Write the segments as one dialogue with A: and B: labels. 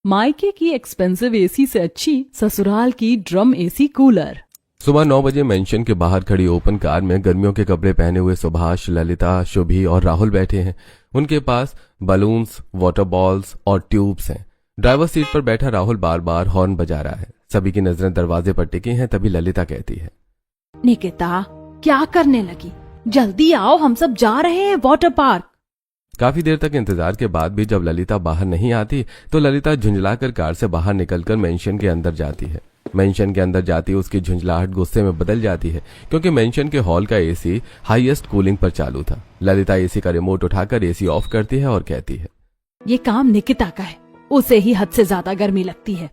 A: मायके की expensive AC से अच्छी ससुराल की ड्रम एसी कूलर।
B: सुबह 9 बजे मेंशन के बाहर खड़ी ओपन कार में गर्मियों के कपड़े पहने हुए सुभाष, ललिता, शुभी और राहुल बैठे हैं। उनके पास बलून्स, वाटर बॉल्स और ट्यूब्स हैं। ड्राइवर सीट पर बैठा राहुल बार बार हॉर्न बजा रहा है। सभी की नजरें दरवाजे पर टिकी हैं। तभी ललिता कहती है,
A: निकिता क्या करने लगी? जल्दी आओ, हम सब जा रहे हैं वाटर पार्क।
B: काफी देर तक इंतजार के बाद भी जब ललिता बाहर नहीं आती तो ललिता झुंझलाकर कार से बाहर निकलकर मेंशन के अंदर जाती है। मेंशन के अंदर जाती उसकी झुंझलाहट गुस्से में बदल जाती है क्योंकि मेंशन के हॉल का एसी हाईएस्ट कूलिंग पर चालू था। ललिता एसी का रिमोट उठाकर एसी ऑफ करती है और कहती है,
A: ये काम निकिता का है, उसे ही हद से ज्यादा गर्मी लगती है।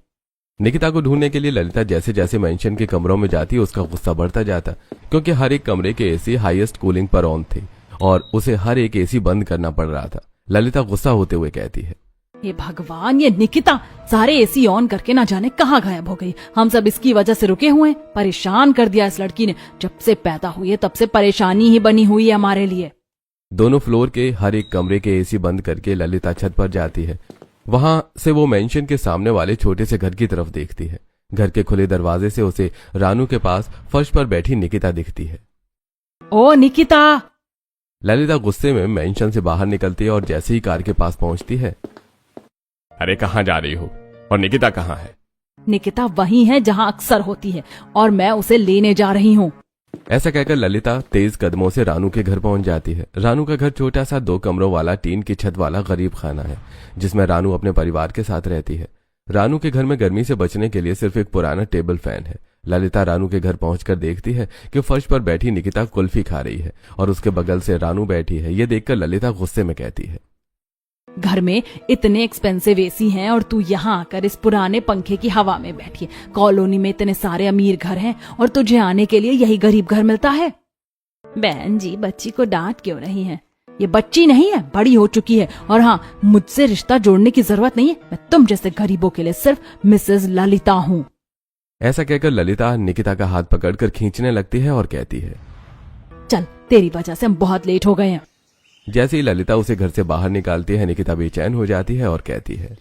B: निकिता को ढूंढने के लिए ललिता जैसे जैसे मेंशन के कमरों में जाती उसका गुस्सा बढ़ता जाता क्योंकि हर एक कमरे के एसी हाईएस्ट कूलिंग पर ऑन थे और उसे हर एक एसी बंद करना पड़ रहा था। ललिता गुस्सा होते हुए कहती है,
A: ये भगवान, ये निकिता सारे एसी ऑन करके ना जाने कहाँ गायब हो गई। हम सब इसकी वजह से रुके हुए हैं। परेशान कर दिया इस लड़की ने। जब से पैदा हुई है तब से परेशानी ही बनी हुई है हमारे लिए।
B: दोनों फ्लोर के हर एक कमरे के एसी बंद करके ललिता छत पर जाती है। वहां से वो मेंशन के सामने वाले छोटे से घर की तरफ देखती है। घर के खुले दरवाजे से उसे रानू के पास फर्श पर बैठी निकिता दिखती है।
A: ओ निकिता!
B: ललिता गुस्से में मेंशन से बाहर निकलती है और जैसे ही कार के पास पहुंचती है,
C: अरे कहाँ जा रही हो? और निकिता कहाँ है?
A: निकिता वही है जहाँ अक्सर होती है और मैं उसे लेने जा रही हूँ।
B: ऐसा कहकर ललिता तेज कदमों से रानू के घर पहुंच जाती है। रानू का घर छोटा सा 2 कमरों वाला टीन की छत वाला गरीब खाना है जिसमें रानू अपने परिवार के साथ रहती है। रानू के घर में गर्मी से बचने के लिए सिर्फ एक पुराना टेबल फैन है। ललिता रानू के घर पहुंचकर देखती है कि फर्श पर बैठी निकिता कुल्फी खा रही है और उसके बगल से रानू बैठी है। ये देखकर ललिता गुस्से में कहती है,
A: घर में इतने एक्सपेंसिव एसी हैं और तू यहाँ आकर इस पुराने पंखे की हवा में बैठी है। कॉलोनी में इतने सारे अमीर घर हैं और तुझे आने के लिए यही गरीब घर मिलता है। बहन जी, बच्ची को डांट क्यों रही है? ये बच्ची नहीं है, बड़ी हो चुकी है। और हाँ, मुझसे रिश्ता जोड़ने की जरूरत नहीं है। मैं तुम जैसे गरीबों के लिए सिर्फ मिसेस ललिता हूँ।
B: ऐसा कहकर ललिता निकिता का हाथ पकड़कर खींचने लगती है और कहती है,
A: चल, तेरी वजह से हम बहुत लेट हो गए हैं।
B: जैसे ही ललिता उसे घर से बाहर निकालती है, निकिता बेचैन हो जाती है और कहती है,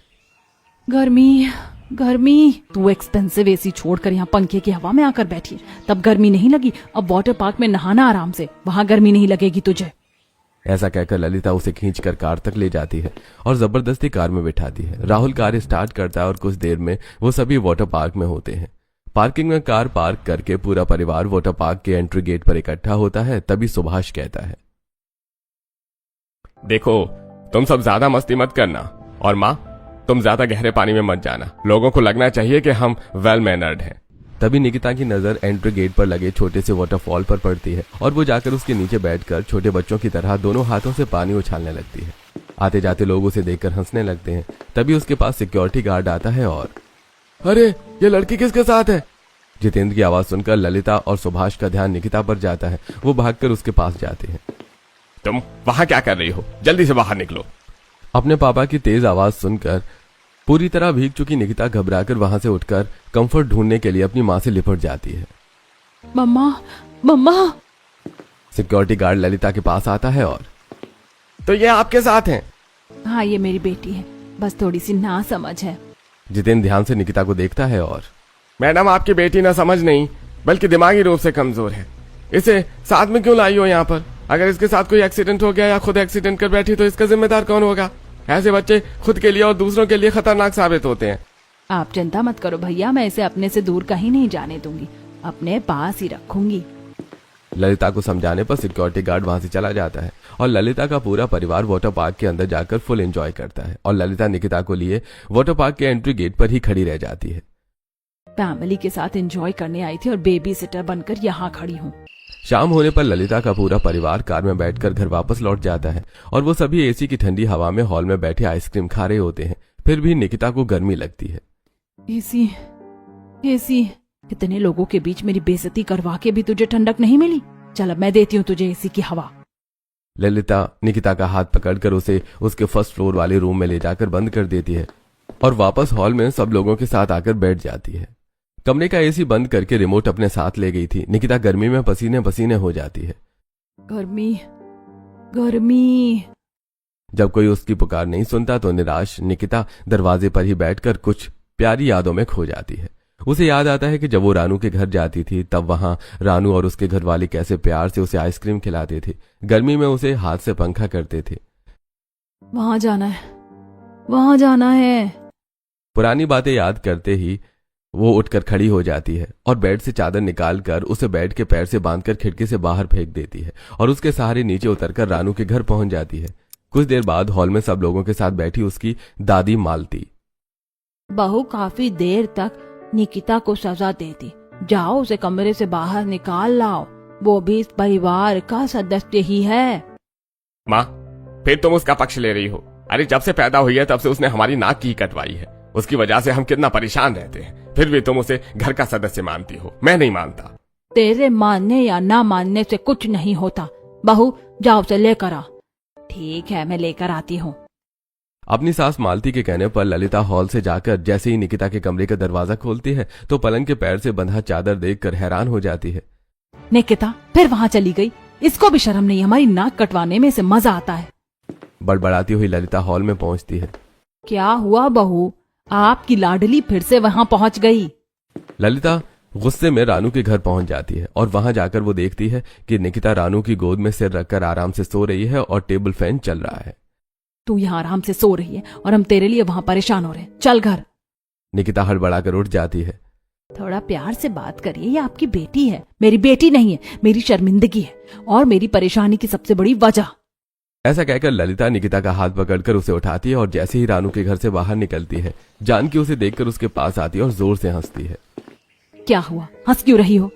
A: गर्मी गर्मी। तू एक्सपेंसिव एसी छोड़कर यहाँ पंखे की हवा में आकर बैठी है, तब गर्मी नहीं लगी। अब वाटर पार्क में नहाना आराम से, वहाँ गर्मी नहीं लगेगी तुझे।
B: ऐसा कहकर ललिता उसे खींचकर कार तक ले जाती है और जबरदस्ती कार में बिठाती है। राहुल कार स्टार्ट करता है और कुछ देर में वो सभी वाटर पार्क में होते हैं। पार्किंग में कार पार्क करके पूरा परिवार वाटर पार्क के एंट्री गेट पर इकट्ठा होता है। तभी सुभाष कहता है,
C: देखो, तुम सब ज्यादा मस्ती मत करना और माँ, तुम ज्यादा गहरे पानी में मत जाना। लोगों को लगना चाहिए कि हम वेल मैनर्ड हैं।
B: तभी निकिता की नजर एंट्री गेट पर लगे छोटे से वाटरफॉल पर पड़ती है और वो जाकर उसके नीचे बैठकर छोटे बच्चों की तरह दोनों हाथों से पानी उछालने लगती है। आते जाते लोग उसे देखकर हंसने लगते हैं। तभी उसके पास सिक्योरिटी गार्ड आता है और, अरे ये लड़की किसके साथ है? जितेंद्र की आवाज सुनकर ललिता और सुभाष का ध्यान निकिता पर जाता है। वो भागकर उसके पास जाते हैं।
C: तुम वहां क्या कर रही हो? जल्दी से बाहर निकलो।
B: अपने पापा की तेज आवाज सुनकर पूरी तरह भीग चुकी निकिता घबराकर वहां से उठकर कंफर्ट ढूंढने के लिए अपनी मां से लिपट जाती है।
A: मम्मा, मम्मा।
B: सिक्योरिटी गार्ड ललिता के पास आता है और,
C: तो ये आपके साथ हैं?
A: हाँ, ये मेरी बेटी है, बस थोड़ी सी ना समझ है।
B: जितेंद्र ध्यान से निकिता को देखता है और,
C: मैडम, आपकी बेटी ना समझ नहीं बल्कि दिमागी रूप से कमजोर है। इसे साथ में क्यों लाई हो यहाँ पर? अगर इसके साथ कोई एक्सीडेंट हो गया या खुद एक्सीडेंट कर बैठी तो इसका जिम्मेदार कौन होगा? ऐसे बच्चे खुद के लिए और दूसरों के लिए खतरनाक साबित होते हैं।
A: आप चिंता मत करो भैया, मैं इसे अपने से दूर कहीं नहीं जाने दूंगी, अपने पास ही रखूंगी।
B: ललिता को समझाने पर सिक्योरिटी गार्ड वहां से चला जाता है और ललिता का पूरा परिवार वाटर पार्क के अंदर जाकर फुल एंजॉय करता है और ललिता निकिता को लिए वाटर पार्क के एंट्री गेट पर ही खड़ी रह जाती है।
A: फैमिली के साथ एंजॉय करने आई थी और बेबी सिटर बनकर यहाँ खड़ी हूँ।
B: शाम होने पर ललिता का पूरा परिवार कार में बैठकर घर वापस लौट जाता है और वो सभी एसी की ठंडी हवा में हॉल में बैठे आइसक्रीम खा रहे होते हैं। फिर भी निकिता को गर्मी लगती है।
A: एसी एसी, इतने लोगों के बीच मेरी बेइज्जती करवा के भी तुझे ठंडक नहीं मिली? चल, अब मैं देती हूँ तुझे एसी की हवा।
B: ललिता निकिता का हाथ पकड़कर उसे उसके फर्स्ट फ्लोर वाले रूम में ले जाकर बंद कर देती है और वापस हॉल में सब लोगों के साथ आकर बैठ जाती है। कमरे का एसी बंद करके रिमोट अपने साथ ले गई थी। निकिता गर्मी में पसीने पसीने हो जाती है।
A: गर्मी गर्मी।
B: जब कोई उसकी पुकार नहीं सुनता तो निराश निकिता दरवाजे पर ही बैठकर कुछ प्यारी यादों में खो जाती है। उसे याद आता है कि जब वो रानू के घर जाती थी तब वहां रानू और उसके घर वाले कैसे प्यार से उसे आइसक्रीम खिलाते थे, गर्मी में उसे हाथ से पंखा करते थे।
A: वहां जाना है, वहां जाना है।
B: पुरानी बातें याद करते ही वो उठकर खड़ी हो जाती है और बेड से चादर निकालकर उसे बेड के पैर से बांधकर खिड़की से बाहर फेंक देती है और उसके सहारे नीचे उतरकर रानू के घर पहुंच जाती है। कुछ देर बाद हॉल में सब लोगों के साथ बैठी उसकी दादी मालती।
A: बहू काफी देर तक निकिता को सजा देती, जाओ उसे कमरे से बाहर निकाल लाओ, वो भी इस परिवार का सदस्य ही है।
C: माँ, फिर तुम उसका पक्ष ले रही हो। अरे जब से पैदा हुई है तब से उसने हमारी नाक की कटवाई है, उसकी वजह से हम कितना परेशान रहते हैं, फिर भी तुम उसे घर का सदस्य मानती हो। मैं नहीं मानता।
A: तेरे मानने या ना मानने से कुछ नहीं होता। बहू जाओ उसे लेकर आ। ठीक है, मैं लेकर आती हूँ।
B: अपनी सास मालती के कहने पर ललिता हॉल से जाकर जैसे ही निकिता के कमरे का दरवाजा खोलती है तो पलंग के पैर से बंधा चादर देखकर हैरान हो जाती है।
A: निकिता फिर वहां चली गई, इसको भी शर्म नहीं, हमारी नाक कटवाने में इसे मजा आता है।
B: बड़बड़ाती हुई ललिता हॉल में पहुंचती है।
A: क्या हुआ बहू, आपकी लाडली फिर से वहां पहुंच गई।
B: ललिता गुस्से में रानू के घर पहुंच जाती है और वहां जाकर वो देखती है कि निकिता रानू की गोद में सिर रखकर आराम से सो रही है और टेबल फैन चल रहा है।
A: तू यहाँ आराम से सो रही है और हम तेरे लिए वहां परेशान हो रहे हैं, चल घर।
B: निकिता हड़बड़ाकर उठ जाती है।
A: थोड़ा प्यार से बात करिए, ये आपकी बेटी है, मेरी बेटी नहीं है। मेरी शर्मिंदगी है और मेरी परेशानी की सबसे बड़ी वजह।
B: ऐसा कहकर ललिता निकिता का हाथ पकड़कर उसे उठाती है और जैसे ही रानू के घर से बाहर निकलती है जानकी उसे देखकर उसके पास आती है और जोर से हंसती है।
A: क्या हुआ, हंस क्यों रही हो?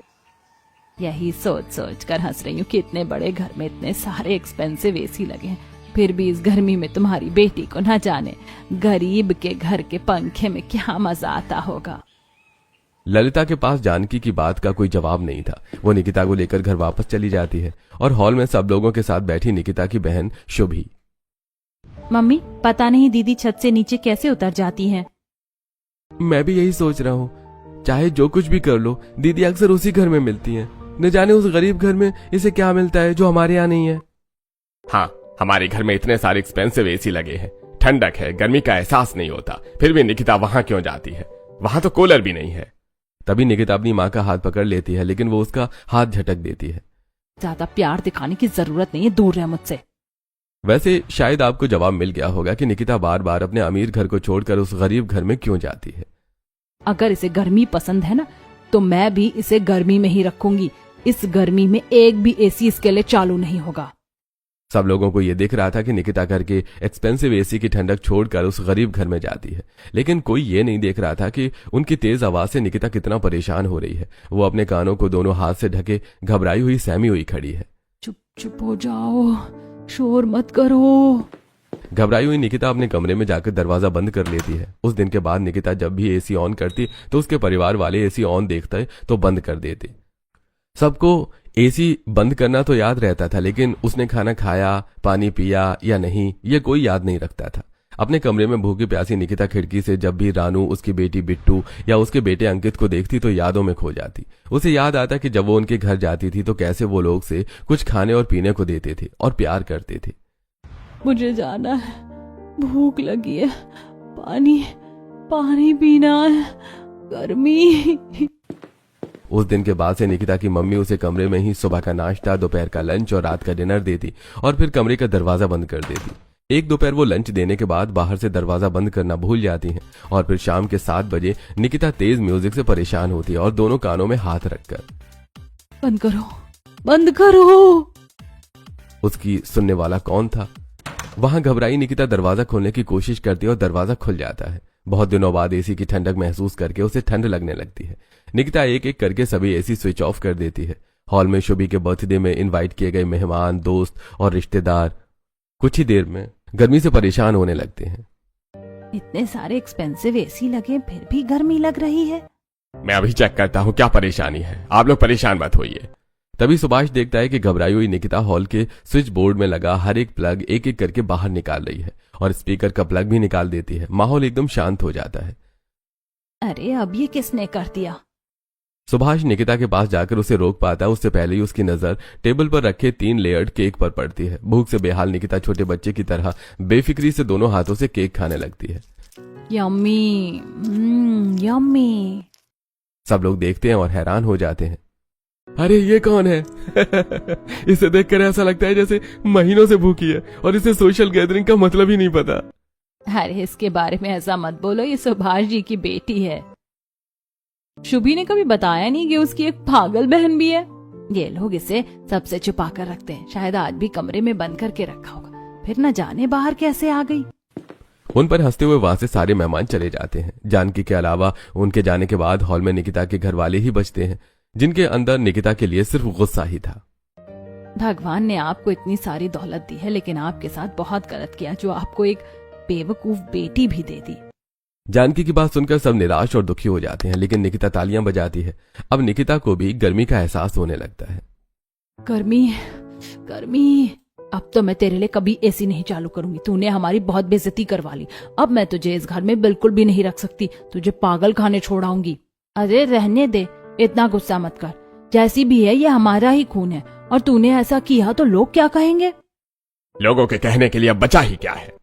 A: यही सोच सोच कर हंस रही हूँ कि इतने बड़े घर में इतने सारे एक्सपेंसिव एसी लगे हैं, फिर भी इस गर्मी में तुम्हारी बेटी को न जाने गरीब के घर के पंखे में क्या मजा आता होगा।
B: ललिता के पास जानकी की बात का कोई जवाब नहीं था। वो निकिता को लेकर घर वापस चली जाती है और हॉल में सब लोगों के साथ बैठी निकिता की बहन शुभी।
A: मम्मी पता नहीं दीदी छत से नीचे कैसे उतर जाती हैं।
B: मैं भी यही सोच रहा हूँ, चाहे जो कुछ भी कर लो दीदी अक्सर उसी घर में मिलती हैं। न जाने उस गरीब घर में इसे क्या मिलता है जो हमारे यहाँ नहीं है।
C: हाँ, हमारे घर में इतने सारे एक्सपेंसिव एसी लगे हैं, ठंडक है, गर्मी का एहसास नहीं होता, फिर भी निकिता वहां क्यों जाती है? वहां तो कूलर भी नहीं है।
B: तभी निकिता अपनी माँ का हाथ पकड़ लेती है लेकिन वो उसका हाथ झटक देती है।
A: ज्यादा प्यार दिखाने की जरूरत नहीं है, दूर रह मुझसे।
B: वैसे शायद आपको जवाब मिल गया होगा कि निकिता बार बार अपने अमीर घर को छोड़कर उस गरीब घर में क्यों जाती है।
A: अगर इसे गर्मी पसंद है ना तो मैं भी इसे गर्मी में ही रखूंगी। इस गर्मी में एक भी एसी इसके लिए चालू नहीं होगा।
B: सब लोगों को यह दिख रहा था कि निकिता घर के एक्सपेंसिव एसी की ठंडक छोड़कर उस गरीब घर में जाती है, लेकिन कोई ये नहीं देख रहा था कि उनकी तेज आवाज से निकिता कितना परेशान हो रही है। वो अपने कानों को दोनों हाथ से ढके घबराई हुई सहमी हुई खड़ी है।
A: चुप चुप हो जाओ, शोर मत करो।
B: घबराई हुई निकिता अपने कमरे में जाकर दरवाजा बंद कर लेती है। उस दिन के बाद निकिता जब भी एसी ऑन करती तो उसके परिवार वाले एसी ऑन देखते तो बंद कर देते। सबको एसी बंद करना तो याद रहता था, लेकिन उसने खाना खाया, पानी पिया या नहीं, ये कोई याद नहीं रखता था। अपने कमरे में भूखी प्यासी निकिता खिड़की से जब भी रानू, उसकी बेटी बिट्टू या उसके बेटे अंकित को देखती तो यादों में खो जाती। उसे याद आता कि जब वो उनके घर जाती थी तो कैसे वो लोग से कुछ खाने और पीने को देते थे और प्यार करते थे।
A: मुझे जाना है, भूख लगी है, पानी पानी पीना है, गर्मी।
B: उस दिन के बाद से निकिता की मम्मी उसे कमरे में ही सुबह का नाश्ता, दोपहर का लंच और रात का डिनर देती और फिर कमरे का दरवाजा बंद कर देती। एक दोपहर वो लंच देने के बाद बाहर से दरवाजा बंद करना भूल जाती हैं और फिर शाम के 7 बजे निकिता तेज म्यूजिक से परेशान होती है और दोनों कानों में हाथ रखकर
A: बंद करो, बंद करो।
B: उसकी सुनने वाला कौन था? वहां घबराई निकिता दरवाजा खोलने की कोशिश करती है और दरवाजा खुल जाता है। बहुत दिनों बाद एसी की ठंडक महसूस करके उसे ठंड लगने लगती है। निकिता एक एक करके सभी एसी स्विच ऑफ कर देती है। हॉल में शुभी के बर्थडे में इनवाइट किए गए मेहमान, दोस्त और रिश्तेदार कुछ ही देर में गर्मी से परेशान होने लगते हैं।
A: इतने सारे एक्सपेंसिव एसी लगे फिर भी गर्मी लग रही है।
C: मैं अभी चेक करता हूँ क्या परेशानी है, आप लोग परेशान मत होइए।
B: तभी सुभाष देखता है कि घबराई हुई निकिता हॉल के स्विच बोर्ड में लगा हर एक प्लग एक एक करके बाहर निकाल रही है और स्पीकर का प्लग भी निकाल देती है। माहौल एकदम शांत हो जाता है।
A: अरे अब ये किसने कर दिया?
B: सुभाष निकिता के पास जाकर उसे रोक पाता है, उससे पहले ही उसकी नजर टेबल पर रखे 3 लेयर्ड केक पर पड़ती है। भूख से बेहाल निकिता छोटे बच्चे की तरह बेफिक्री से दोनों हाथों से केक खाने लगती है।
A: Yummy, yummy.
B: सब लोग देखते हैं और हैरान हो जाते हैं। अरे ये कौन है? इसे देखकर ऐसा लगता है जैसे महीनों से भूखी है और इसे सोशल गैदरिंग का मतलब ही नहीं पता।
A: अरे इसके बारे में ऐसा मत बोलो, ये सुभाष जी की बेटी है। शुभी ने कभी बताया नहीं कि उसकी एक पागल बहन भी है। ये लोग इसे सबसे छुपा कर रखते हैं, शायद आज भी कमरे में बंद करके रखा होगा, फिर न जाने बाहर कैसे आ गई।
B: उन पर हंसते हुए वहां से सारे मेहमान चले जाते हैं। जानकी के अलावा उनके जाने के बाद हॉल में निकिता के घर वाले ही बचते हैं, जिनके अंदर निकिता के लिए सिर्फ गुस्सा ही था।
A: भगवान ने आपको इतनी सारी दौलत दी है, लेकिन आपके साथ बहुत गलत किया जो आपको एक बेवकूफ बेटी भी दे दी।
B: जानकी की बात सुनकर सब निराश और दुखी हो जाते हैं, लेकिन निकिता तालियां बजाती है। अब निकिता को भी गर्मी का एहसास होने लगता है।
A: गर्मी, गर्मी। अब तो मैं तेरे लिए कभी एसी नहीं चालू करूंगी। तूने हमारी बहुत बेइज्जती करवा ली। अब मैं तुझे इस घर में बिल्कुल भी नहीं रख सकती। तुझे पागल खाने छोड़ाऊंगी। अरे रहने दे, इतना गुस्सा मत कर। जैसी भी है ये हमारा ही खून है, और तूने ऐसा किया तो लोग क्या कहेंगे?
C: लोगों के कहने के लिए अब बचा ही क्या है।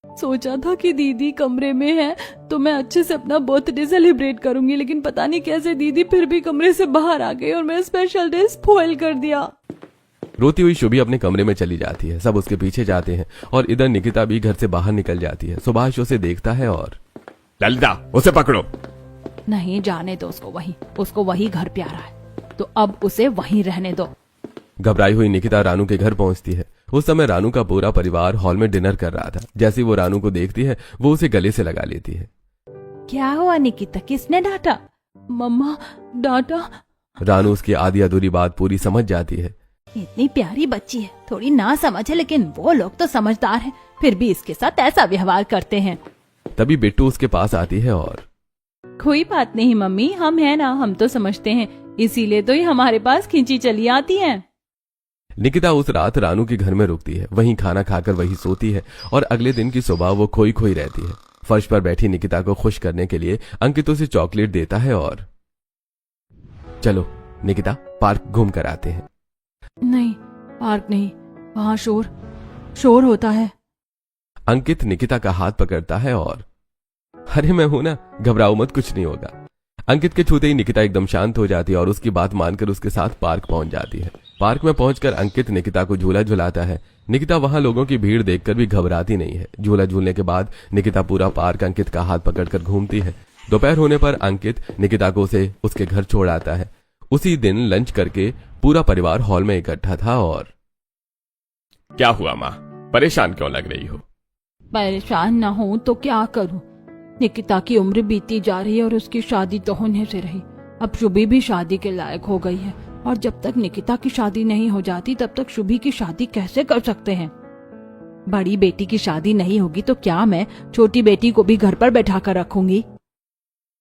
A: सोचा था कि दीदी कमरे में है तो मैं अच्छे से अपना बर्थडे सेलिब्रेट करूंगी, लेकिन पता नहीं कैसे दीदी फिर भी कमरे से बाहर आ गई और मैं स्पेशल डे स्पॉइल कर दिया।
B: रोती हुई शुभी अपने कमरे में चली जाती है। सब उसके पीछे जाते हैं और इधर निकिता भी घर से बाहर निकल जाती है। सुभाष उसे देखता है और
C: ललिता, उसे पकड़ो।
A: नहीं, जाने दो उसको वही घर प्यारा है, तो अब उसे वहीं रहने दो।
B: घबराई हुई निकिता रानू के घर पहुंचती है। उस समय रानू का पूरा परिवार हॉल में डिनर कर रहा था। जैसे ही वो रानू को देखती है वो उसे गले से लगा लेती है।
A: क्या हुआ निकिता, किसने डांटा? मम्मा डांटा।
B: रानू उसकी आधी अधूरी बात पूरी समझ जाती है।
A: इतनी प्यारी बच्ची है, थोड़ी ना समझ है, लेकिन वो लोग तो समझदार हैं, फिर भी इसके साथ ऐसा व्यवहार करते हैं।
B: तभी बिट्टू उसके पास आती है और
A: कोई बात नहीं मम्मी, हम है ना, हम तो समझते हैं, इसीलिए तो ये हमारे पास खींची चली आती हैं।
B: निकिता उस रात रानू के घर में रुकती है। वहीं खाना खाकर वही सोती है और अगले दिन की सुबह वो खोई खोई रहती है। फर्श पर बैठी निकिता को खुश करने के लिए अंकित उसे चॉकलेट देता है और चलो निकिता, पार्क घूम कर आते हैं।
A: नहीं, पार्क नहीं, वहाँ शोर होता है।
B: अंकित निकिता का हाथ पकड़ता है और अरे मैं हूं ना, घबराओ मत, कुछ नहीं होगा। अंकित के छूते ही निकिता एकदम शांत हो जाती है और उसकी बात मानकर उसके साथ पार्क पहुंच जाती है। पार्क में पहुंचकर अंकित निकिता को झूला झुलाता है। निकिता वहां लोगों की भीड़ देखकर भी घबराती नहीं है। झूला झूलने के बाद निकिता पूरा पार्क अंकित का हाथ पकड़कर घूमती है। दोपहर होने पर अंकित निकिता को उसे उसके घर छोड़ आता है। उसी दिन लंच करके पूरा परिवार हॉल में इकट्ठा था और
C: क्या हुआ माँ, परेशान क्यों लग रही हो?
A: परेशान ना हो तो क्या करूं? निकिता की उम्र बीती जा रही है और उसकी शादी तो होने से रही। अब शुभी भी शादी के लायक हो गई है, और जब तक निकिता की शादी नहीं हो जाती तब तक शुभी की शादी कैसे कर सकते हैं? बड़ी बेटी की शादी नहीं होगी तो क्या मैं छोटी बेटी को भी घर पर बैठा कर रखूंगी?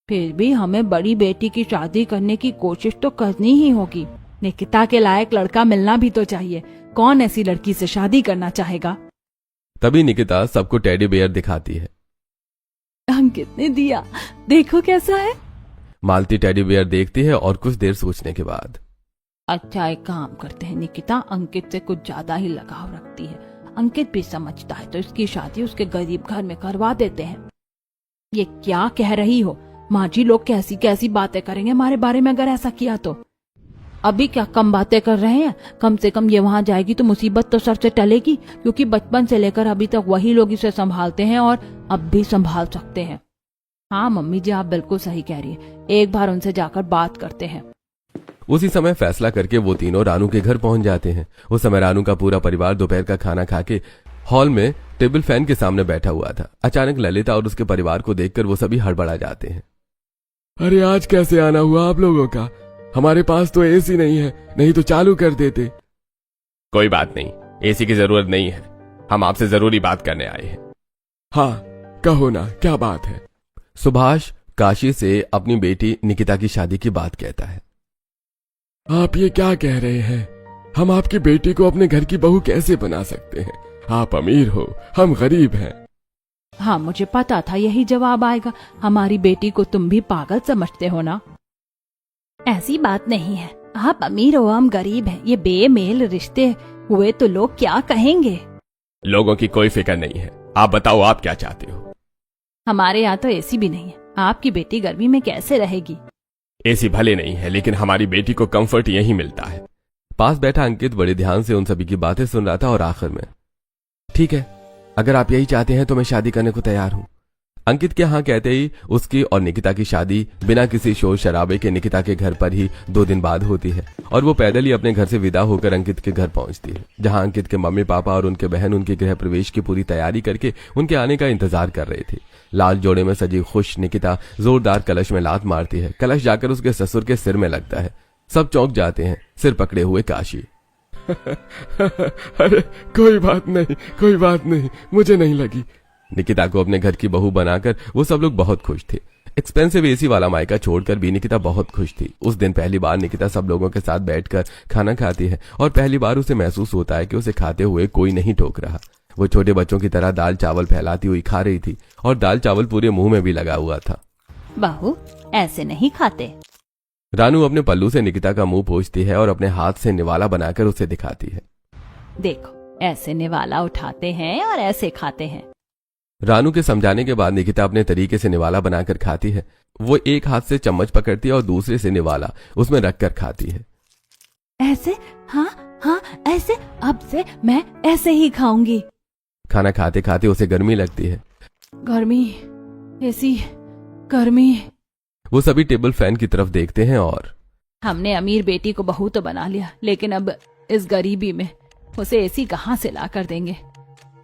A: फिर भी हमें बड़ी बेटी की शादी करने की कोशिश तो करनी ही होगी। निकिता के लायक लड़का मिलना भी तो चाहिए। कौन ऐसी लड़की से शादी करना चाहेगा?
B: तभी निकिता सबको टेडी बेयर दिखाती है।
A: अंकित ने दिया, देखो कैसा है।
B: मालती टेडी बेयर देखती है और कुछ देर सोचने के बाद
A: अच्छा, एक काम करते हैं, निकिता अंकित से कुछ ज्यादा ही लगाव रखती है। अंकित भी समझता है तो इसकी शादी उसके गरीब घर में करवा देते हैं। ये क्या कह रही हो माँ जी? लोग कैसी कैसी बातें करेंगे हमारे बारे में अगर ऐसा किया तो। अभी क्या कम बातें कर रहे हैं? कम से कम ये वहाँ जाएगी तो मुसीबत तो सर से टलेगी, क्योंकि बचपन से लेकर अभी तक वही लोग इसे संभालते हैं और अब भी संभाल सकते हैं। हाँ मम्मी जी, आप बिल्कुल सही कह रही है, एक बार उनसे जाकर बात करते हैं।
B: उसी समय फैसला करके वो तीनों रानू के घर पहुंच जाते हैं। उस समय रानू का पूरा परिवार दोपहर का खाना खाके हॉल में टेबल फैन के सामने बैठा हुआ था। अचानक ललिता और उसके परिवार को देखकर वो सभी हड़बड़ा जाते हैं।
C: अरे आज कैसे आना हुआ आप लोगों का? हमारे पास तो एसी नहीं है, नहीं तो चालू कर देते।
B: कोई बात नहीं, एसी की जरूरत नहीं है, हम आपसे जरूरी बात करने आए हैं।
C: हाँ कहो ना, क्या बात है?
B: सुभाष काशी से अपनी बेटी निकिता की शादी की बात कहता है।
C: आप ये क्या कह रहे हैं? हम आपकी बेटी को अपने घर की बहू कैसे बना सकते हैं? आप अमीर हो, हम गरीब हैं।
A: हाँ मुझे पता था यही जवाब आएगा। हमारी बेटी को तुम भी पागल समझते हो ना? ऐसी बात नहीं है, आप अमीर हो हम गरीब हैं, ये बेमेल रिश्ते हुए तो लोग क्या कहेंगे।
C: लोगों की कोई फिक्र नहीं है, आप बताओ आप क्या चाहते हो।
A: हमारे यहाँ तो एसी भी नहीं है, आपकी बेटी गर्मी में कैसे रहेगी।
C: एसी भले नहीं है लेकिन हमारी बेटी को कंफर्ट यही मिलता है।
B: पास बैठा अंकित बड़े ध्यान से उन सभी की बातें सुन रहा था और आखिर में, ठीक है, अगर आप यही चाहते हैं तो मैं शादी करने को तैयार हूं। अंकित के हाँ कहते ही उसकी और निकिता की शादी बिना किसी शोर शराबे के निकिता के घर पर ही 2 दिन बाद होती है और वो पैदल ही अपने घर से विदा होकर अंकित के घर पहुंचती है, जहां अंकित के मम्मी पापा और उनके बहन उनके गृह प्रवेश की पूरी तैयारी करके उनके आने का इंतजार कर रही थी। लाल जोड़े में सजी खुश निकिता जोरदार कलश में लात मारती है। कलश जाकर उसके ससुर के सिर में लगता है। सब चौंक जाते हैं, सिर पकड़े हुए काशी।
C: अरे कोई बात नहीं, मुझे नहीं लगी।
B: निकिता को अपने घर की बहू बनाकर वो सब लोग बहुत खुश थे। एक्सपेंसिव एसी वाला मायका छोड़कर भी निकिता बहुत खुश थी। उस दिन पहली बार निकिता सब लोगों के साथ बैठकर खाना खाती है और पहली बार उसे महसूस होता है कि उसे खाते हुए कोई नहीं टोक रहा। वो छोटे बच्चों की तरह दाल चावल फैलाती हुई खा रही थी और दाल चावल पूरे मुंह में भी लगा हुआ था।
A: बहू ऐसे नहीं खाते।
B: रानू अपने पल्लू से निकिता का मुंह पोंछती है और अपने हाथ से निवाला बनाकर उसे दिखाती है।
A: देखो, ऐसे निवाला उठाते हैं और ऐसे खाते हैं।
B: रानू के समझाने के बाद निकिता अपने तरीके से निवाला बनाकर खाती है। वो एक हाथ से चम्मच पकड़ती है और दूसरे से निवाला उसमें रखकर खाती है।
A: ऐसे? हाँ ऐसे। अब से मैं ऐसे ही खाऊंगी।
B: खाना खाते खाते उसे गर्मी लगती है।
A: गर्मी, ऐसी गर्मी।
B: वो सभी टेबल फैन की तरफ देखते हैं और
A: हमने अमीर बेटी को बहू तो बना लिया, लेकिन अब इस गरीबी में उसे एसी कहाँ से ला कर देंगे।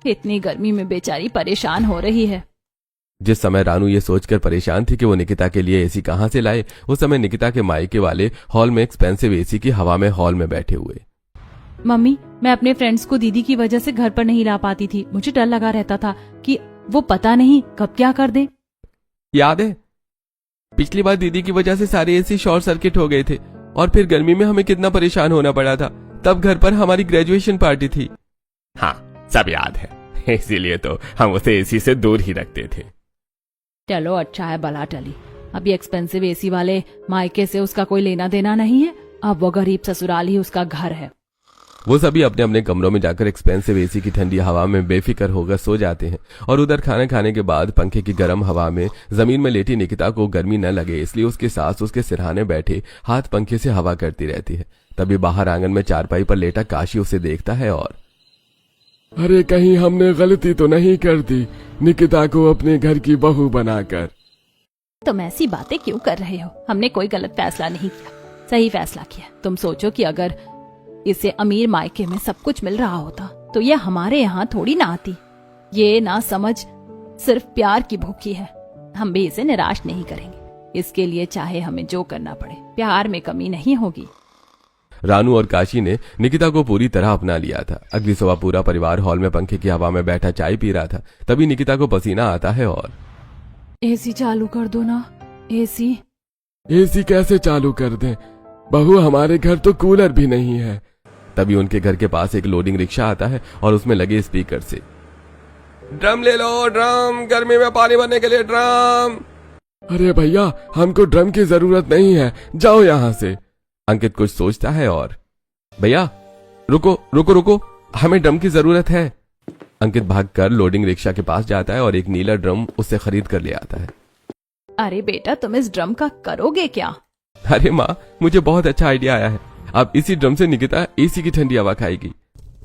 A: इतनी गर्मी में बेचारी परेशान हो रही है।
B: जिस समय रानू ये सोचकर परेशान थी कि वो निकिता के लिए एसी कहाँ से लाए, उस समय निकिता के मायके वाले हॉल में एक्सपेंसिव एसी की हवा में हॉल में बैठे हुए।
A: मम्मी, मैं अपने फ्रेंड्स को दीदी की वजह से घर पर नहीं ला पाती थी। मुझे डर लगा रहता था कि वो पता नहीं कब क्या कर दे।
B: याद है पिछली बार दीदी की वजह से सारे एसी शॉर्ट सर्किट हो गए थे और फिर गर्मी में हमें कितना परेशान होना पड़ा था। तब घर पर हमारी ग्रेजुएशन पार्टी थी।
C: हाँ सब याद है, इसीलिए तो हम उसे एसी से दूर ही रखते थे।
A: चलो अच्छा है, बला टली। अब ये एक्सपेंसिव एसी वाले मायके से उसका कोई लेना देना नहीं है। अब वो गरीब ससुराल ही उसका घर है।
B: वो सभी अपने अपने कमरों में जाकर एक्सपेंसिव एसी की ठंडी हवा में बेफिक्र होकर सो जाते हैं और उधर खाना खाने के बाद पंखे की गर्म हवा में जमीन में लेटी निकिता को गर्मी न लगे इसलिए उसके सास उसके सिरहाने बैठे हाथ पंखे से हवा करती रहती है। तभी बाहर आंगन में चारपाई पर लेटा काशी उसे देखता है और
C: अरे कहीं हमने गलती तो नहीं कर दी निकिता को अपने घर की बहू बनाकर।
A: तुम ऐसी बातें क्यों कर रहे हो? हमने कोई गलत फैसला नहीं किया, सही फैसला किया। तुम सोचो कि अगर इसे अमीर मायके में सब कुछ मिल रहा होता तो ये हमारे यहाँ थोड़ी ना आती। ये ना समझ सिर्फ प्यार की भूखी है। हम भी इसे निराश नहीं करेंगे। इसके लिए चाहे हमें जो करना पड़े, प्यार में कमी नहीं होगी।
B: रानू और काशी ने निकिता को पूरी तरह अपना लिया था। अगली सुबह पूरा परिवार हॉल में पंखे की हवा में बैठा चाय पी रहा था। तभी निकिता को पसीना आता है और
A: एसी चालू कर दो ना। एसी
C: कैसे चालू कर दें? बहू हमारे घर तो कूलर भी नहीं है।
B: तभी उनके घर के पास एक लोडिंग रिक्शा आता है और उसमें लगे स्पीकर से
C: ड्रम ले लो, ड्रम, गर्मी में पानी भरने के लिए ड्रम। अरे भैया हमको ड्रम की जरूरत नहीं है, जाओ यहाँ से।
B: अंकित कुछ सोचता है और भैया रुको रुको रुको, हमें ड्रम की जरूरत है। अंकित भागकर लोडिंग रिक्शा के पास जाता है और एक नीला ड्रम उससे खरीद कर ले आता है।
A: अरे बेटा, तुम इस ड्रम का करोगे क्या?
B: अरे माँ, मुझे बहुत अच्छा आइडिया आया है। अब इसी ड्रम से निकिता एसी की ठंडी हवा खाएगी।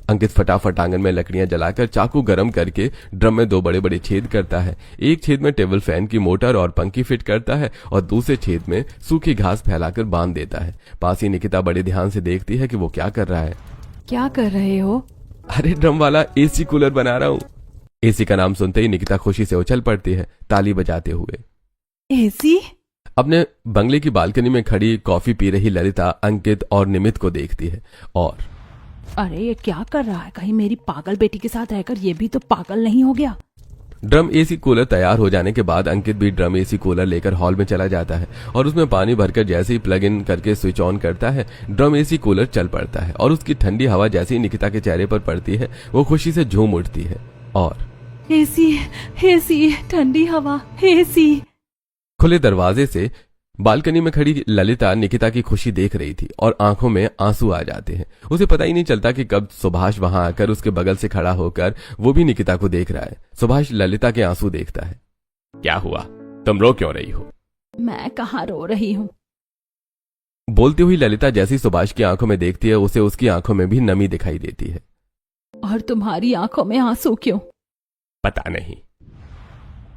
B: अंकित फटाफट आंगन में लकड़ियां जलाकर चाकू गरम करके ड्रम में 2 बड़े बड़े छेद करता है। एक छेद में टेबल फैन की मोटर और पंखी फिट करता है और दूसरे छेद में सूखी घास फैलाकर बांध देता है। पास ही निकिता बड़े ध्यान से देखती है कि वो क्या कर रहा है।
A: क्या कर रहे हो?
B: अरे ड्रम वाला एसी कूलर बना रहा हूँ। एसी का नाम सुनते ही निकिता खुशी से उछल पड़ती है, ताली बजाते हुए।
A: एसी?
B: अपने बंगले की बालकनी में खड़ी कॉफी पी रही ललिता अंकित और निमित को देखती है और
A: अरे ये क्या कर रहा है? कहीं मेरी पागल बेटी के साथ रहकर ये भी तो पागल नहीं हो गया?
B: ड्रम एसी कूलर तैयार हो जाने के बाद अंकित भी ड्रम एसी कूलर लेकर हॉल में चला जाता है और उसमें पानी भरकर जैसे ही प्लग इन करके स्विच ऑन करता है, ड्रम एसी कूलर चल पड़ता है और उसकी ठंडी हवा जैसे ही निकिता के चेहरे पर पड़ती है वो खुशी से झूम उठती है और
A: एसी, एसी, ठंडी हवा, एसी।
B: खुले दरवाजे से बालकनी में खड़ी ललिता निकिता की खुशी देख रही थी और आंखों में आंसू आ जाते हैं। उसे पता ही नहीं चलता कि कब सुभाष वहां आकर उसके बगल से खड़ा होकर वो भी निकिता को देख रहा है। सुभाष ललिता के आंसू देखता है।
C: क्या हुआ, तुम रो क्यों रही हो?
A: मैं कहाँ रो रही हूँ।
B: बोलती हुई ललिता जैसी सुभाष की आंखों में देखती है, उसे उसकी आंखों में भी नमी दिखाई देती है।
A: और तुम्हारी आंखों में आंसू क्यों?
C: पता नहीं।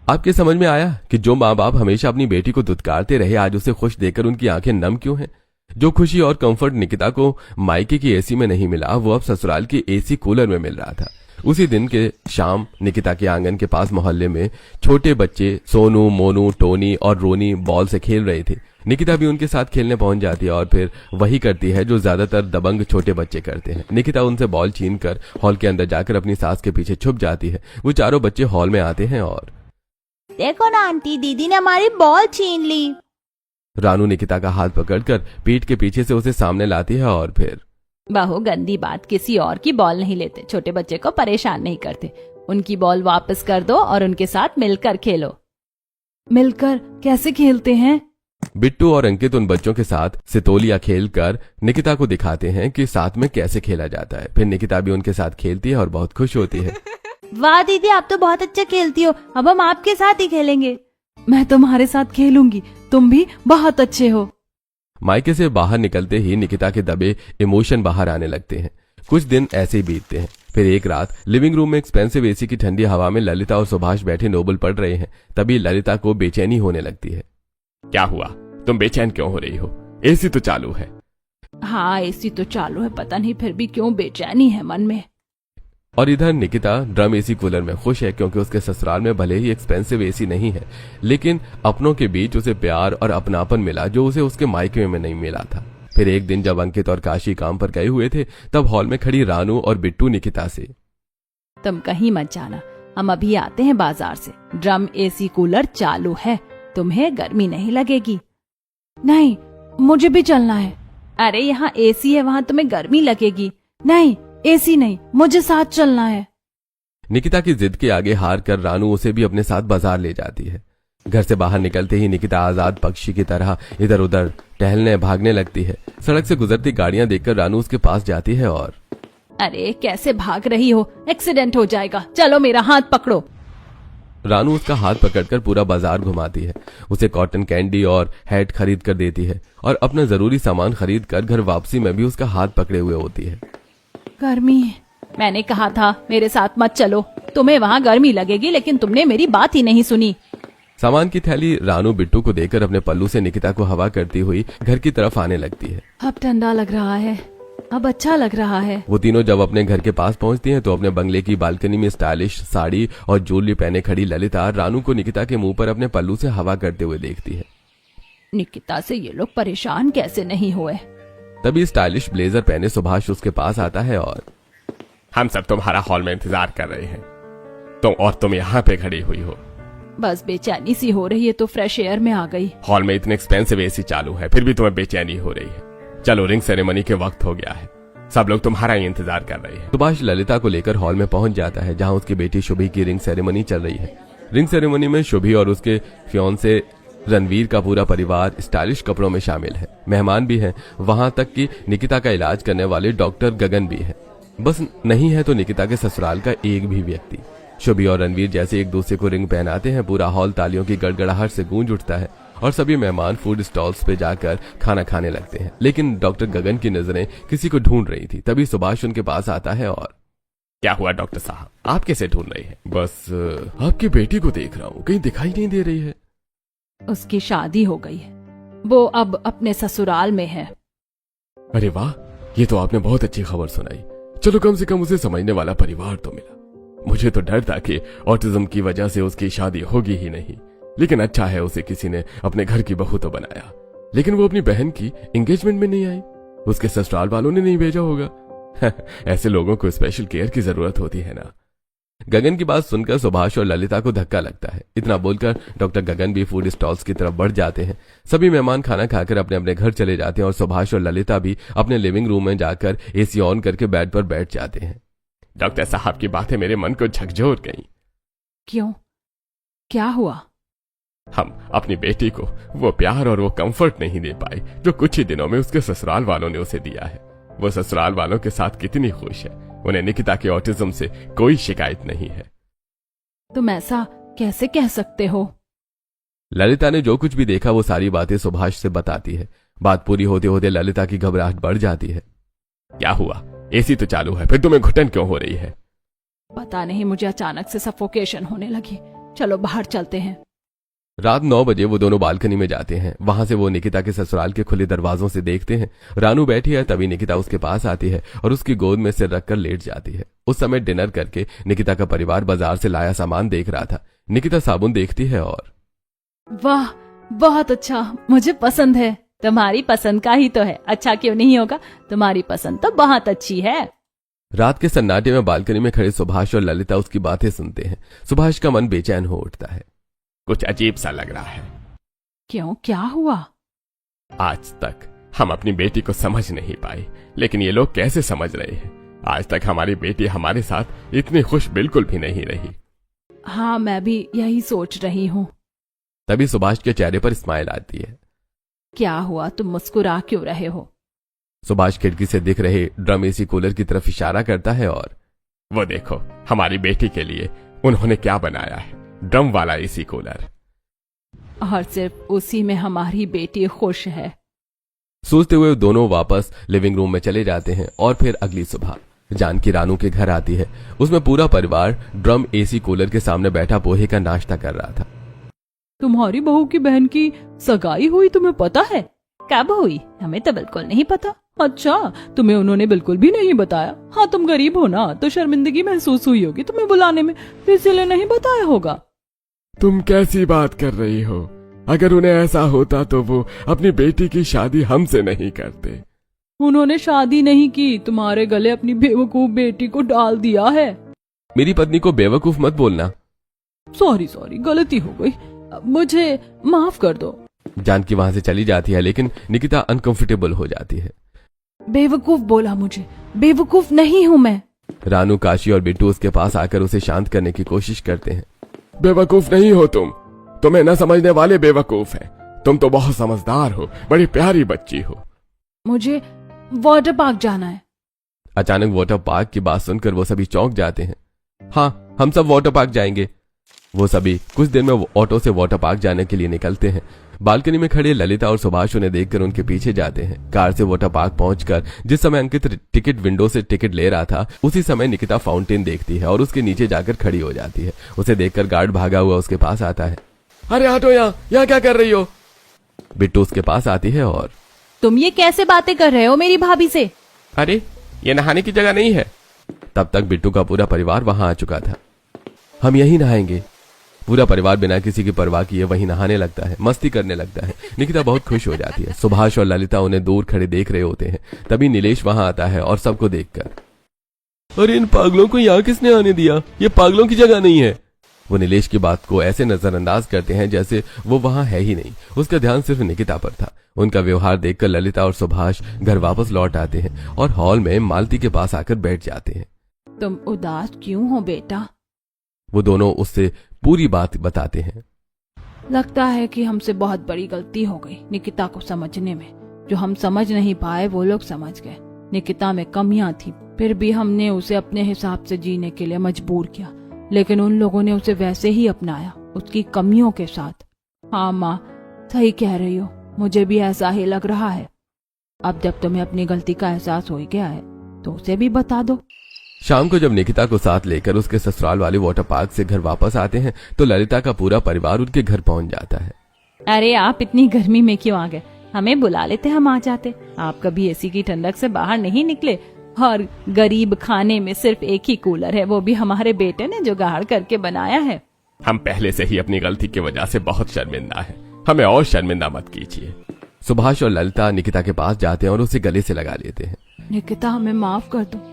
B: आपके समझ में आया कि जो माँ बाप हमेशा अपनी बेटी को दुत्कारते रहे, आज उसे खुश देखकर उनकी आंखें नम क्यों हैं? जो खुशी और कंफर्ट निकिता को मायके की एसी में नहीं मिला, वो अब ससुराल की एसी कूलर में मिल रहा था। उसी दिन के शाम निकिता के आंगन के पास मोहल्ले में छोटे बच्चे सोनू, मोनू, टोनी और रोनी बॉल से खेल रहे थे। निकिता भी उनके साथ खेलने पहुंच जाती है और फिर वही करती है जो ज्यादातर दबंग छोटे बच्चे करते हैं। निकिता उनसे बॉल छीनकर हॉल के अंदर जाकर अपनी सास के पीछे छुप जाती है। वो चारों बच्चे हॉल में आते हैं और
D: देखो ना आंटी, दीदी ने हमारी बॉल छीन ली।
B: रानू निकिता का हाथ पकड़कर पीठ के पीछे से उसे सामने लाती है और फिर
A: बहु गंदी बात, किसी और की बॉल नहीं लेते, छोटे बच्चे को परेशान नहीं करते। उनकी बॉल वापस कर दो और उनके साथ मिलकर खेलो। मिलकर कैसे खेलते हैं?
B: बिट्टू और अंकित उन बच्चों के साथ सितोलिया खेलकर निकिता को दिखाते हैं कि साथ में कैसे खेला जाता है। फिर निकिता भी उनके साथ खेलती है और बहुत खुश होती है।
D: वाह दीदी, आप तो बहुत अच्छा खेलती हो, अब हम आपके साथ ही खेलेंगे।
A: मैं तुम्हारे साथ खेलूंगी, तुम भी बहुत अच्छे हो।
B: मायके से बाहर निकलते ही निकिता के दबे इमोशन बाहर आने लगते हैं। कुछ दिन ऐसे ही बीतते हैं। फिर एक रात लिविंग रूम में एक्सपेंसिव एसी की ठंडी हवा में ललिता और सुभाष बैठे नोबल पढ़ रहे हैं। तभी ललिता को बेचैनी होने लगती है।
C: क्या हुआ, तुम बेचैन क्यों हो रही हो? एसी तो चालू है।
A: हाँ, एसी तो चालू है, पता नहीं फिर भी क्यों बेचैनी है मन में।
B: और इधर निकिता ड्रम एसी कूलर में खुश है, क्योंकि उसके ससुराल में भले ही एक्सपेंसिव एसी नहीं है, लेकिन अपनों के बीच उसे प्यार और अपनापन मिला जो उसे उसके मायके में नहीं मिला था। फिर एक दिन जब अंकित और काशी काम पर गए हुए थे, तब हॉल में खड़ी रानू और बिट्टू निकिता से,
A: तुम कहीं मत जाना, हम अभी आते हैं बाजार से। ड्रम एसी कूलर चालू है, तुम्हें गर्मी नहीं लगेगी। नहीं, मुझे भी चलना है। अरे यहाँ एसी है, वहाँ तुम्हें गर्मी लगेगी। नहीं, एसी नहीं, मुझे साथ चलना है।
B: निकिता की जिद के आगे हार कर रानू उसे भी अपने साथ बाजार ले जाती है। घर से बाहर निकलते ही निकिता आजाद पक्षी की तरह इधर उधर टहलने भागने लगती है। सड़क से गुजरती गाड़ियां देखकर रानू उसके पास जाती है और
A: अरे कैसे भाग रही हो, एक्सीडेंट हो जाएगा, चलो मेरा हाथ पकड़ो।
B: रानू उसका हाथ पकड़कर पूरा बाजार घुमाती है, उसे कॉटन कैंडी और हैट खरीद कर देती है और अपना जरूरी सामान खरीद कर घर वापसी में भी उसका हाथ पकड़े हुए होती है।
A: गर्मी है, मैंने कहा था मेरे साथ मत चलो, तुम्हें वहाँ गर्मी लगेगी, लेकिन तुमने मेरी बात ही नहीं सुनी।
B: सामान की थैली रानू बिट्टू को देकर अपने पल्लू से निकिता को हवा करती हुई घर की तरफ आने लगती है।
A: अब ठंडा लग रहा है, अब अच्छा लग रहा है।
B: वो तीनों जब अपने घर के पास पहुंचती हैं, तो अपने बंगले की बालकनी में स्टाइलिश साड़ी और ज्वेलरी पहने खड़ी ललिता रानू को निकिता के मुंह पर अपने पल्लू से हवा करते हुए देखती है।
A: निकिता से ये लोग परेशान कैसे नहीं हुए।
B: तभी स्टाइलिश ब्लेजर पहने सुभाष उसके पास आता है और
C: हम सब तुम्हारा हॉल में इंतजार कर रहे हैं, तुम यहाँ पे खड़ी हुई हो।
A: बस बेचैनी सी हो रही है तो फ्रेश एयर में आ गई।
C: हॉल में इतने एक्सपेंसिव एसी चालू है, फिर भी तुम्हें बेचैनी हो रही है। चलो, रिंग सेरेमनी के वक्त हो गया है, सब लोग तुम्हारा ही इंतजार कर रहे हैं।
B: सुभाष ललिता को लेकर हॉल में पहुंच जाता है, जहां उसकी बेटी शुभी की रिंग सेरेमनी चल रही है। रिंग सेरेमनी में शुभी और उसके फियांसे रणवीर का पूरा परिवार स्टाइलिश कपड़ों में शामिल है। मेहमान भी हैं, वहां तक कि निकिता का इलाज करने वाले डॉक्टर गगन भी है। बस नहीं है तो निकिता के ससुराल का एक भी व्यक्ति। शुभी और रणवीर जैसे एक दूसरे को रिंग पहनाते हैं, पूरा हॉल तालियों की गड़गड़ाहट से गूंज उठता है और सभी मेहमान फूड स्टॉल्स पे जाकर खाना खाने लगते हैं। लेकिन डॉक्टर गगन की नजरें किसी को ढूंढ रही थी। तभी सुभाष उनके पास आता है और
C: क्या हुआ डॉक्टर साहब, आप कैसे ढूंढ रही हैं?
B: बस आपकी बेटी को देख रहा हूँ, कहीं दिखाई नहीं दे रही है।
A: उसकी शादी हो गई है, वो अब अपने ससुराल में है।
C: अरे वाह, ये तो आपने बहुत अच्छी खबर सुनाई। चलो, कम से कम उसे समझने वाला परिवार तो मिला। मुझे तो डर था कि ऑटिज्म की वजह से उसकी शादी होगी ही नहीं, लेकिन अच्छा है उसे किसी ने अपने घर की बहू तो बनाया। लेकिन वो अपनी बहन की एंगेजमेंट में नहीं आई, उसके ससुराल वालों ने नहीं भेजा होगा। ऐसे लोगों को स्पेशल केयर की जरूरत होती है ना। गगन की बात सुनकर सुभाष और ललिता को धक्का लगता है। इतना बोलकर डॉक्टर गगन भी फूड स्टॉल्स की तरफ बढ़ जाते हैं। सभी मेहमान खाना खाकर अपने अपने घर चले जाते हैं और सुभाष और ललिता भी अपने लिविंग रूम में जाकर एसी ऑन करके बेड पर बैठ जाते हैं। डॉक्टर साहब की बातें मेरे मन को झकझोर गईं।
A: क्यों, क्या हुआ?
C: हम अपनी बेटी को वो प्यार और वो कंफर्ट नहीं दे पाए जो कुछ ही दिनों में उसके ससुराल वालों ने उसे दिया है। वो ससुराल वालों के साथ कितनी खुश है। उन्हें निकिता के ऑटिज्म से कोई शिकायत नहीं है।
A: तुम ऐसा कैसे कह सकते हो?
B: ललिता ने जो कुछ भी देखा वो सारी बातें सुभाष से बताती है। बात पूरी होते होते ललिता की घबराहट बढ़ जाती है।
C: क्या हुआ? एसी तो चालू है, फिर तुम्हें घुटन क्यों हो रही है?
A: पता नहीं, मुझे अचानक से सफोकेशन होने लगी। चलो बाहर चलते हैं।
B: रात 9 बजे वो दोनों बालकनी में जाते हैं। वहां से वो निकिता के ससुराल के खुले दरवाजों से देखते हैं। रानू बैठी है, तभी निकिता उसके पास आती है और उसकी गोद में सिर रखकर लेट जाती है। उस समय डिनर करके निकिता का परिवार बाजार से लाया सामान देख रहा था। निकिता साबुन देखती है और
A: वाह, बहुत अच्छा, मुझे पसंद है। तुम्हारी पसंद का ही तो है, अच्छा क्यों नहीं होगा? तुम्हारी पसंद तो बहुत अच्छी है।
B: रात के सन्नाटे में बालकनी में खड़े सुभाष और ललिता उसकी बातें सुनते हैं। सुभाष का मन बेचैन हो उठता है।
C: कुछ अजीब सा लग रहा है।
A: क्यों, क्या हुआ?
C: आज तक हम अपनी बेटी को समझ नहीं पाए, लेकिन ये लोग कैसे समझ रहे हैं। आज तक हमारी बेटी हमारे साथ इतनी खुश बिल्कुल भी नहीं रही।
A: हाँ, मैं भी यही सोच रही हूँ।
B: तभी सुभाष के चेहरे पर स्माइल आती है।
A: क्या हुआ, तुम मुस्कुरा क्यों रहे हो?
B: सुभाष खिड़की से दिख रहे ड्रम एसी कूलर की तरफ इशारा करता है और
C: वो देखो, हमारी बेटी के लिए उन्होंने क्या बनाया है, ड्रम वाला एसी कूलर।
A: और सिर्फ उसी में हमारी बेटी खुश है।
B: सोचते हुए दोनों वापस लिविंग रूम में चले जाते हैं। और फिर अगली सुबह जानकी रानू के घर आती है। उसमें पूरा परिवार ड्रम एसी कूलर के सामने बैठा पोहे का नाश्ता कर रहा था।
A: तुम्हारी बहू की बहन की सगाई हुई, तुम्हें पता है? कब हुई? हमें तो बिल्कुल नहीं पता। अच्छा, तुम्हें उन्होंने बिल्कुल भी नहीं बताया? हाँ, तुम गरीब हो ना, तो शर्मिंदगी महसूस हुई होगी तुम्हें बुलाने में, इसलिए नहीं बताया होगा।
C: तुम कैसी बात कर रही हो? अगर उन्हें ऐसा होता तो वो अपनी बेटी की शादी हमसे नहीं करते।
A: उन्होंने शादी नहीं की, तुम्हारे गले अपनी बेवकूफ बेटी को डाल दिया है।
B: मेरी पत्नी को बेवकूफ मत बोलना।
A: सॉरी, गलती हो गई, मुझे माफ कर दो।
B: जानकी वहां से चली जाती है, लेकिन निकिता अनकंफर्टेबल हो जाती है।
A: बेवकूफ बोला मुझे, बेवकूफ नहीं हूँ मैं।
B: रानू, काशी और बिट्टू उसके पास आकर उसे शांत करने की कोशिश करते हैं।
C: बेवकूफ नहीं हो तुम, तुम्हें न समझने वाले बेवकूफ हैं। तुम तो बहुत समझदार हो, बड़ी प्यारी बच्ची हो।
A: मुझे वाटर पार्क जाना है।
B: अचानक वाटर पार्क की बात सुनकर वो सभी चौंक जाते हैं। हाँ, हम सब वाटर पार्क जाएंगे। वो सभी कुछ देर में ऑटो से वाटर पार्क जाने के लिए निकलते हैं। बालकनी में खड़े ललिता और सुभाष उन्हें देखकर उनके पीछे जाते हैं। कार से वाटर पार्क पहुंचकर जिस समय अंकित टिकट विंडो से टिकट ले रहा था, उसी समय निकिता फाउंटेन देखती है और उसके नीचे जाकर खड़ी हो जाती है। उसे देखकर गार्ड भागा हुआ उसके पास आता है।
C: अरे हटो, यहाँ क्या कर रही हो?
B: बिट्टू उसके पास आती है और
D: तुम ये कैसे बातें कर रहे हो मेरी भाभी से?
C: अरे ये नहाने की जगह नहीं है।
B: तब तक बिट्टू का पूरा परिवार वहां आ चुका था। हम यहीं नहाएंगे। पूरा परिवार बिना किसी की परवाह किए वहीं नहाने लगता है, मस्ती करने लगता है। निकिता बहुत खुश हो जाती है। सुभाष और ललिता उन्हें दूर खड़े देख रहे होते हैं। तभी नीलेश वहां आता है और सबको देखकर, अरे इन पागलों को यहाँ किसने आने दिया? ये पागलों की जगह नहीं है। वो नीलेश की बात को ऐसे नजरअंदाज करते हैं जैसे वो वहां है ही नहीं। उसका ध्यान सिर्फ निकिता पर था। उनका व्यवहार देखकर ललिता और सुभाष घर वापस लौट आते हैं और हॉल में मालती के पास आकर बैठ जाते हैं।
A: तुम उदास क्यों हो बेटा?
B: वो दोनों उससे पूरी बात बताते हैं।
A: लगता है कि हमसे बहुत बड़ी गलती हो गई निकिता को समझने में। जो हम समझ नहीं पाए वो लोग समझ गए। निकिता में कमियां थी, फिर भी हमने उसे अपने हिसाब से जीने के लिए मजबूर किया, लेकिन उन लोगों ने उसे वैसे ही अपनाया, उसकी कमियों के साथ। हाँ माँ, सही कह रही हो, मुझे भी ऐसा ही लग रहा है। अब जब तुम्हें अपनी गलती का एहसास हो गया है तो उसे भी बता दो।
B: शाम को जब निकिता को साथ लेकर उसके ससुराल वाले वाटर पार्क से घर वापस आते हैं तो ललिता का पूरा परिवार उनके घर पहुंच जाता है।
D: अरे आप इतनी गर्मी में क्यों आ गए? हमें बुला लेते, हम आ जाते। आप कभी एसी की ठंडक से बाहर नहीं निकले, और गरीब खाने में सिर्फ एक ही कूलर है, वो भी हमारे बेटे ने जुगाड़ करके बनाया है।
C: हम पहले से ही अपनी गलती की वजह से बहुत शर्मिंदा है, हमें और शर्मिंदा मत कीजिए।
B: सुभाष और ललिता निकिता के पास जाते हैं और उसे गले से लगा लेते हैं।
A: निकिता, हमें माफ कर दो।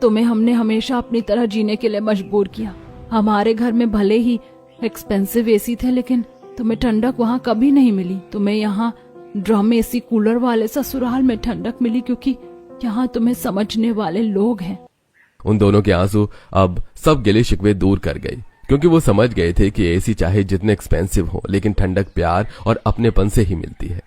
A: तुम्हें हमने हमेशा अपनी तरह जीने के लिए मजबूर किया। हमारे घर में भले ही एक्सपेंसिव एसी थे, लेकिन तुम्हें ठंडक वहाँ कभी नहीं मिली। तुम्हें यहाँ ड्रम एसी कूलर वाले ससुराल में ठंडक मिली क्योंकि यहाँ तुम्हें समझने वाले लोग हैं।
B: उन दोनों के आंसू अब सब गिले शिकवे दूर कर गए, क्योंकि वो समझ गए थे कि एसी चाहे जितने एक्सपेंसिव हो लेकिन ठंडक प्यार और अपनेपन से ही मिलती है।